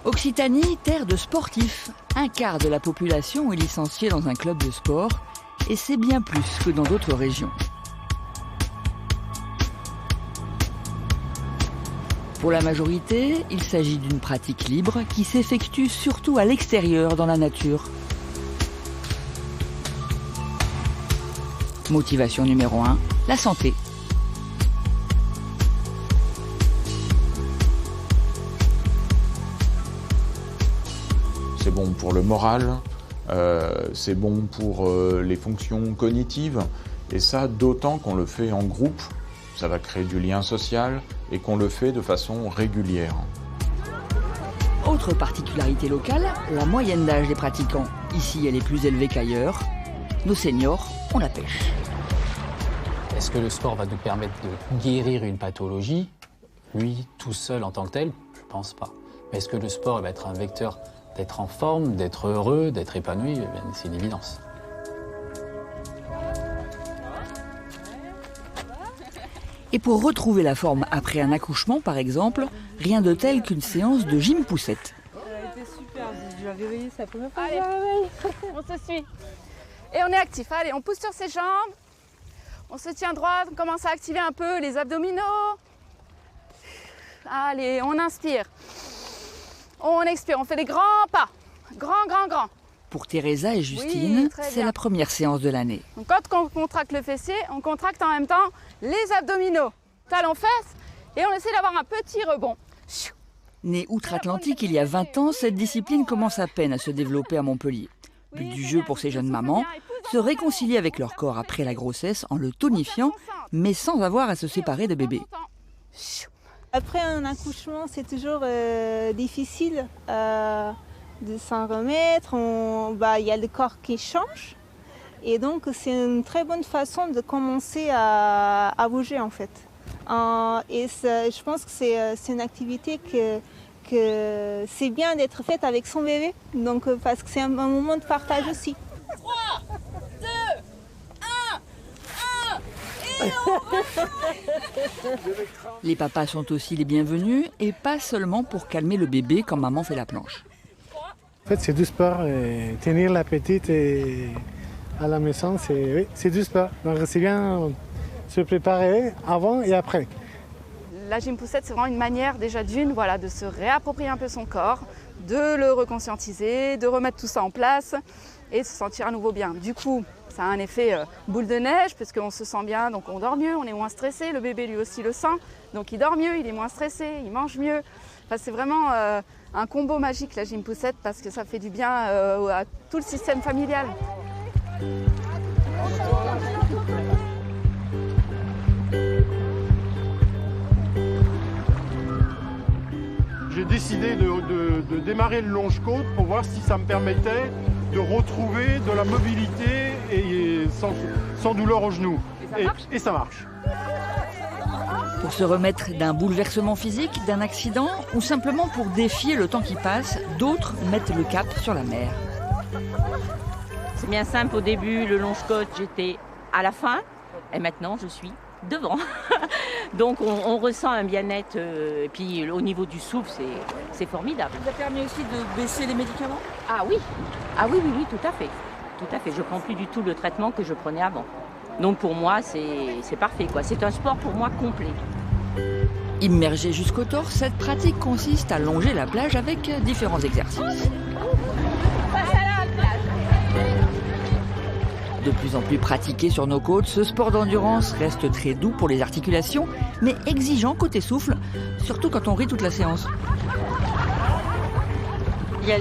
Occitanie, terre de sportifs. Un quart de la population est licenciée dans un club de sport. Et c'est bien plus que dans d'autres régions. Pour la majorité, il s'agit d'une pratique libre qui s'effectue surtout à l'extérieur, dans la nature. Motivation numéro 1, la santé. C'est bon pour le moral, c'est bon pour les fonctions cognitives, et ça d'autant qu'on le fait en groupe, ça va créer du lien social et qu'on le fait de façon régulière. Autre particularité locale, la moyenne d'âge des pratiquants. Ici, elle est plus élevée qu'ailleurs. Nos seniors ont la pêche. Est-ce que le sport va nous permettre de guérir une pathologie? Lui, tout seul en tant que tel, je ne pense pas. Mais est-ce que le sport va être un vecteur d'être en forme, d'être heureux, d'être épanoui? C'est une évidence. Et pour retrouver la forme après un accouchement, par exemple, rien de tel qu'une séance de gym poussette. C'était super, je l'avais réveillé, c'est la première fois. Allez, on se suit. Et on est actif. Allez, on pousse sur ses jambes. On se tient droit, on commence à activer un peu les abdominaux. Allez, on inspire. On expire, on fait des grands pas. Grand. Pour Teresa et Justine, oui, c'est la première séance de l'année. Donc quand on contracte le fessier, on contracte en même temps les abdominaux. Talons fesses et on essaie d'avoir un petit rebond. Née outre-Atlantique il y a 20 ans, cette discipline commence à peine à se développer à Montpellier. But du jeu pour ces jeunes mamans, se réconcilier avec leur corps après la grossesse en le tonifiant, mais sans avoir à se séparer de bébé. Après un accouchement, c'est toujours difficile de s'en remettre. Il y a le corps qui change. Et donc, c'est une très bonne façon de commencer à bouger, en fait. Je pense que c'est une activité que c'est bien d'être faite avec son bébé. Donc, parce que c'est un moment de partage aussi. 3, 2, 1, 1, et Les papas sont aussi les bienvenus, et pas seulement pour calmer le bébé quand maman fait la planche. En fait, c'est du sport. Tenir la petite à la maison, c'est du sport. Donc, c'est bien se préparer avant et après. La gym poussette, c'est vraiment une manière déjà de se réapproprier un peu son corps, de le reconscientiser, de remettre tout ça en place et de se sentir à nouveau bien. Du coup, ça a un effet boule de neige parce qu'on se sent bien, donc on dort mieux, on est moins stressé. Le bébé lui aussi le sent, donc il dort mieux, il est moins stressé, il mange mieux. Enfin, c'est vraiment un combo magique la gym poussette parce que ça fait du bien à tout le système familial. J'ai décidé de démarrer le longe-côte pour voir si ça me permettait de retrouver de la mobilité et sans douleur aux genoux. Et ça marche. Pour se remettre d'un bouleversement physique, d'un accident, ou simplement pour défier le temps qui passe, d'autres mettent le cap sur la mer. C'est bien simple, au début, le longe-côte, j'étais à la fin, et maintenant je suis devant. Donc on ressent un bien-être, et puis au niveau du souffle, c'est formidable. Ça permet aussi de baisser les médicaments? Ah oui, tout à fait. Tout à fait, je ne prends plus du tout le traitement que je prenais avant. Donc pour moi, c'est parfait, quoi. C'est un sport pour moi complet. Immergée jusqu'au torse, cette pratique consiste à longer la plage avec différents exercices. De plus en plus pratiqué sur nos côtes, ce sport d'endurance reste très doux pour les articulations, mais exigeant côté souffle, surtout quand on rit toute la séance. Il y a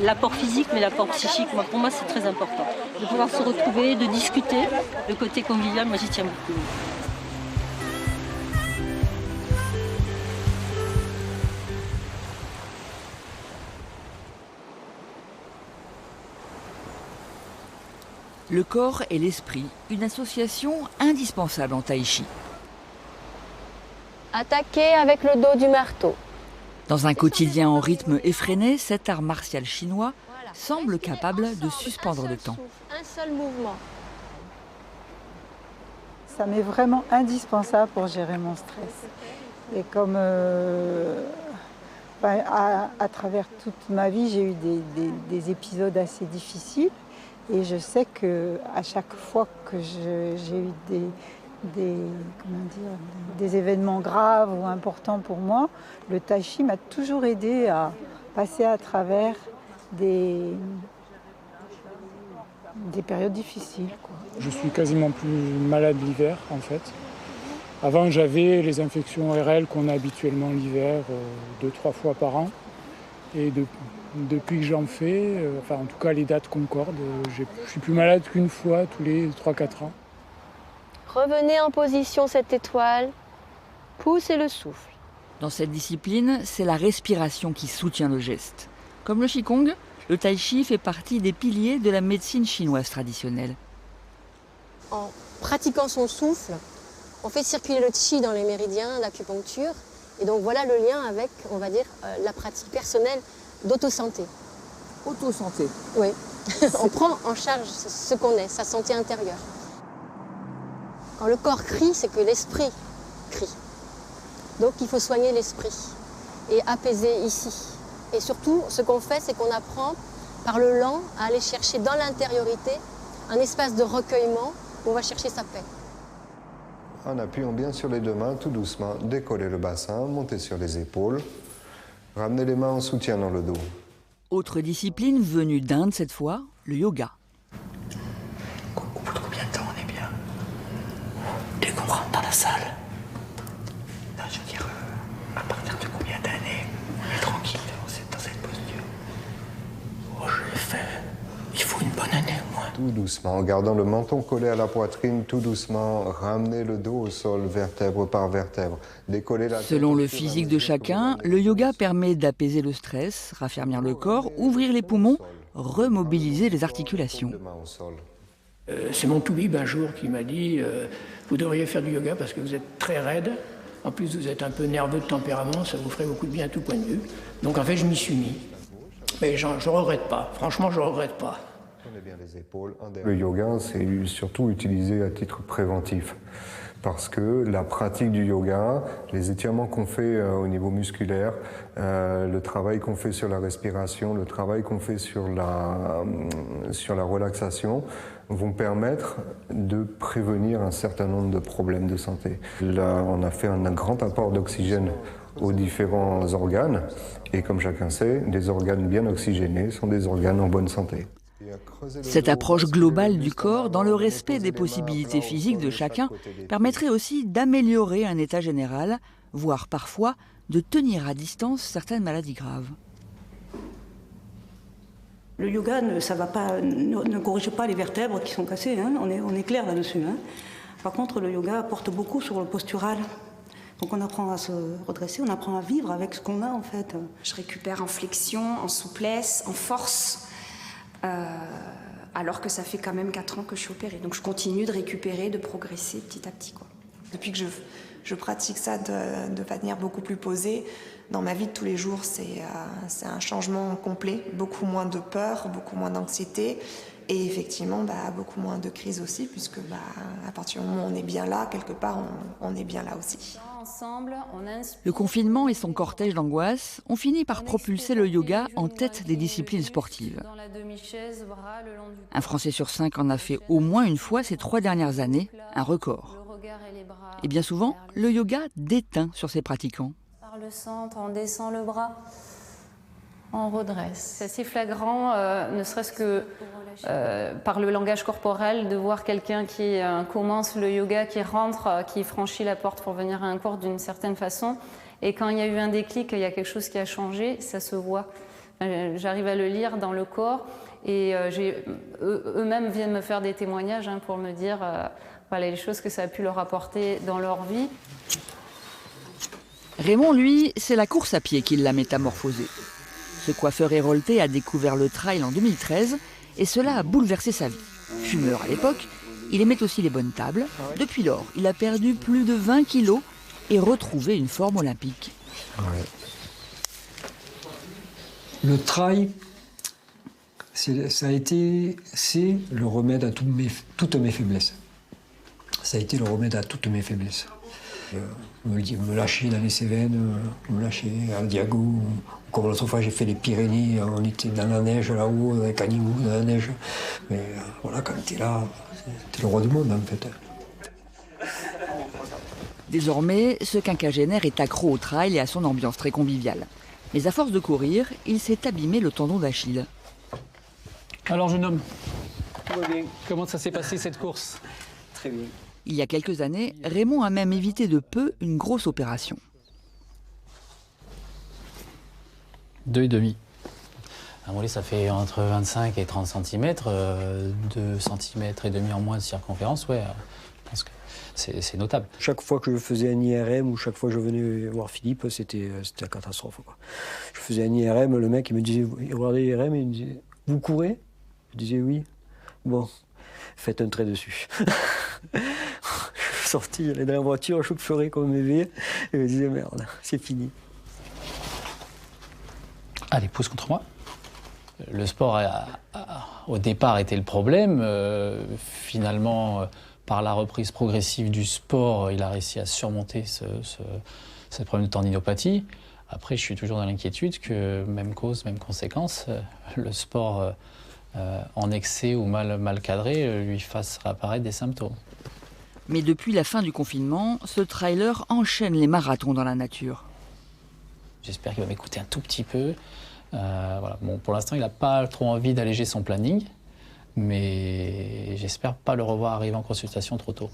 l'apport physique, mais l'apport psychique, pour moi, c'est très important. De pouvoir se retrouver, de discuter, le côté convivial, moi, j'y tiens beaucoup. Le corps et l'esprit, une association indispensable en tai chi. Attaquer avec le dos du marteau. Dans un quotidien en rythme effréné, cet art martial chinois semble capable de suspendre le temps. Un seul mouvement. Ça m'est vraiment indispensable pour gérer mon stress. Et comme À travers toute ma vie, j'ai eu des épisodes assez difficiles. Et je sais qu'à chaque fois que j'ai eu des événements graves ou importants pour moi, le tai chi m'a toujours aidé à passer à travers des périodes difficiles, quoi. Je suis quasiment plus malade l'hiver, en fait. Avant, j'avais les infections ORL qu'on a habituellement l'hiver, 2-3 fois par an. Et depuis que j'en fais, enfin en tout cas les dates concordent, je suis plus malade qu'une fois tous les 3-4 ans. Revenez en position cette étoile, poussez le souffle. Dans cette discipline, c'est la respiration qui soutient le geste. Comme le Qigong, le Tai Chi fait partie des piliers de la médecine chinoise traditionnelle. En pratiquant son souffle, on fait circuler le Qi dans les méridiens d'acupuncture. Et donc voilà le lien avec, on va dire, la pratique personnelle d'autosanté. Autosanté? Oui. On prend en charge ce qu'on est, sa santé intérieure. Quand le corps crie, c'est que l'esprit crie. Donc il faut soigner l'esprit et apaiser ici. Et surtout, ce qu'on fait, c'est qu'on apprend par le lent à aller chercher dans l'intériorité un espace de recueillement où on va chercher sa paix. En appuyant bien sur les deux mains, tout doucement, décoller le bassin, monter sur les épaules, ramener les mains en soutien dans le dos. Autre discipline venue d'Inde cette fois, le yoga. Au bout de combien de temps on est bien? Dès qu'on rentre dans la salle? Non, je veux dire, à partir de combien d'années on est tranquille dans cette posture? Oh, je l'ai fait. Il faut une bonne année au moins. Tout doucement, en gardant le menton collé à la poitrine, tout doucement, ramener le dos au sol, vertèbre par vertèbre, décoller la tête. Selon le physique de chacun, le yoga permet d'apaiser le stress, raffermir le corps, ouvrir les poumons, remobiliser les articulations. C'est mon toubib un jour qui m'a dit vous devriez faire du yoga parce que vous êtes très raide. En plus, vous êtes un peu nerveux de tempérament, ça vous ferait beaucoup de bien à tout point de vue. Donc en fait, je m'y suis mis. Mais je ne regrette pas. Franchement, je ne regrette pas. Le yoga, c'est surtout utilisé à titre préventif. Parce que la pratique du yoga, les étirements qu'on fait au niveau musculaire, le travail qu'on fait sur la respiration, le travail qu'on fait sur la relaxation, vont permettre de prévenir un certain nombre de problèmes de santé. Là, on a fait un grand apport d'oxygène aux différents organes. Et comme chacun sait, des organes bien oxygénés sont des organes en bonne santé. Cette approche globale du corps, dans le respect des possibilités physiques de chacun, permettrait aussi d'améliorer un état général, voire parfois de tenir à distance certaines maladies graves. Le yoga ne corrige pas les vertèbres qui sont cassées, hein. On est clair là-dessus. Hein. Par contre, le yoga apporte beaucoup sur le postural. Donc on apprend à se redresser, on apprend à vivre avec ce qu'on a en fait. Je récupère en flexion, en souplesse, en force, alors que ça fait quand même 4 ans que je suis opérée. Donc je continue de récupérer, de progresser petit à petit, quoi. Depuis que je pratique ça de manière beaucoup plus posée, dans ma vie de tous les jours, c'est un changement complet. Beaucoup moins de peur, beaucoup moins d'anxiété et effectivement beaucoup moins de crise aussi, puisque à partir du moment où on est bien là, quelque part, on est bien là aussi. Le confinement et son cortège d'angoisse ont fini par propulser le yoga en tête des disciplines sportives. Un Français sur 5 en a fait au moins une fois ces 3 dernières années, un record. Et bien souvent, le yoga déteint sur ses pratiquants. Par le centre, on descend le bras, on redresse. C'est assez flagrant, ne serait-ce que par le langage corporel, de voir quelqu'un qui commence le yoga, qui rentre, qui franchit la porte pour venir à un cours d'une certaine façon. Et quand il y a eu un déclic, il y a quelque chose qui a changé, ça se voit. J'arrive à le lire dans le corps et eux-mêmes viennent me faire des témoignages pour me dire voilà, les choses que ça a pu leur apporter dans leur vie. Raymond, lui, c'est la course à pied qui l'a métamorphosé. Ce coiffeur hérolté a découvert le trail en 2013 et cela a bouleversé sa vie. Fumeur à l'époque, il aimait aussi les bonnes tables. Depuis lors, il a perdu plus de 20 kilos et retrouvé une forme olympique. Ouais. Le trail, c'est le remède à toutes mes faiblesses. Ça a été le remède à toutes mes faiblesses. me lâcher dans les Cévennes, me lâcher à Diago. Comme l'autre fois, j'ai fait les Pyrénées, on était dans la neige là-haut, avec Canigou, dans la neige. Mais voilà, quand t'es là, t'es le roi du monde en fait. Désormais, ce quinquagénaire est accro au trail et à son ambiance très conviviale. Mais à force de courir, il s'est abîmé le tendon d'Achille. Alors jeune homme, comment ça s'est passé cette course? Très bien. Il y a quelques années, Raymond a même évité de peu une grosse opération. 2,5. Un mollet, ça fait entre 25 et 30 cm, 2 cm et demi en moins de circonférence, ouais, je pense que c'est notable. Chaque fois que je faisais un IRM ou chaque fois que je venais voir Philippe, c'était la catastrophe, quoi. Je faisais un IRM, le mec il me disait, il regardait l'IRM et il me disait, vous courez? Je disais oui. Bon, faites un trait dessus. Je suis sorti, j'allais dans la voiture, je pleurais comme un bébé, et je me disais merde, c'est fini. Allez, pousse contre moi. Le sport au départ était le problème. Finalement, par la reprise progressive du sport, il a réussi à surmonter ce problème de tendinopathie. Après, je suis toujours dans l'inquiétude que, même cause, même conséquence, le sport en excès ou mal cadré lui fasse réapparaître des symptômes. Mais depuis la fin du confinement, ce trailer enchaîne les marathons dans la nature. J'espère qu'il va m'écouter un tout petit peu. Voilà. Bon, pour l'instant, il n'a pas trop envie d'alléger son planning, mais j'espère pas le revoir arriver en consultation trop tôt.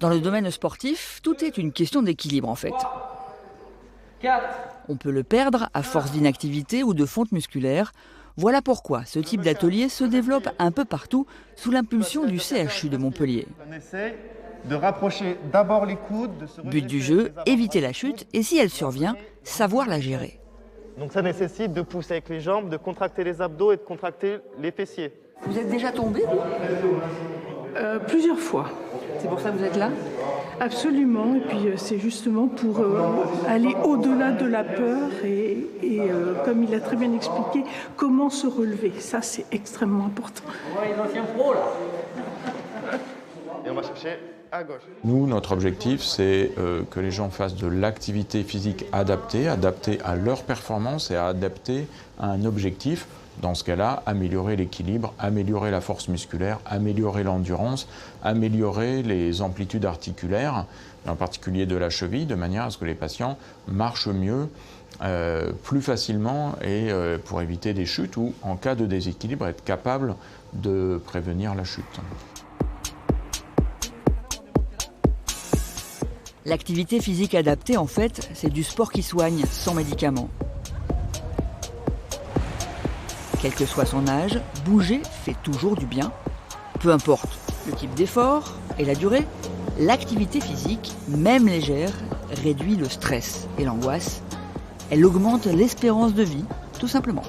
Dans le domaine sportif, tout est une question d'équilibre en fait. On peut le perdre à force d'inactivité ou de fonte musculaire. Voilà pourquoi ce type d'atelier se développe un peu partout sous l'impulsion du CHU de Montpellier. On essaie de rapprocher d'abord les coudes. But du jeu, éviter la chute et si elle survient, savoir la gérer. Donc ça nécessite de pousser avec les jambes, de contracter les abdos et de contracter les fessiers. Vous êtes déjà tombé? Plusieurs fois. C'est pour ça que vous êtes là? Absolument, et puis c'est justement pour aller au-delà de la peur et comme il a très bien expliqué, comment se relever. Ça, c'est extrêmement important. Et on va chercher à gauche. Nous, notre objectif, c'est que les gens fassent de l'activité physique adaptée à leur performance et adaptée à un objectif. Dans ce cas-là, améliorer l'équilibre, améliorer la force musculaire, améliorer l'endurance, améliorer les amplitudes articulaires, en particulier de la cheville, de manière à ce que les patients marchent mieux, plus facilement et pour éviter des chutes ou, en cas de déséquilibre, être capable de prévenir la chute. L'activité physique adaptée, en fait, c'est du sport qui soigne, sans médicaments. Quel que soit son âge, bouger fait toujours du bien. Peu importe le type d'effort et la durée, l'activité physique, même légère, réduit le stress et l'angoisse. Elle augmente l'espérance de vie, tout simplement.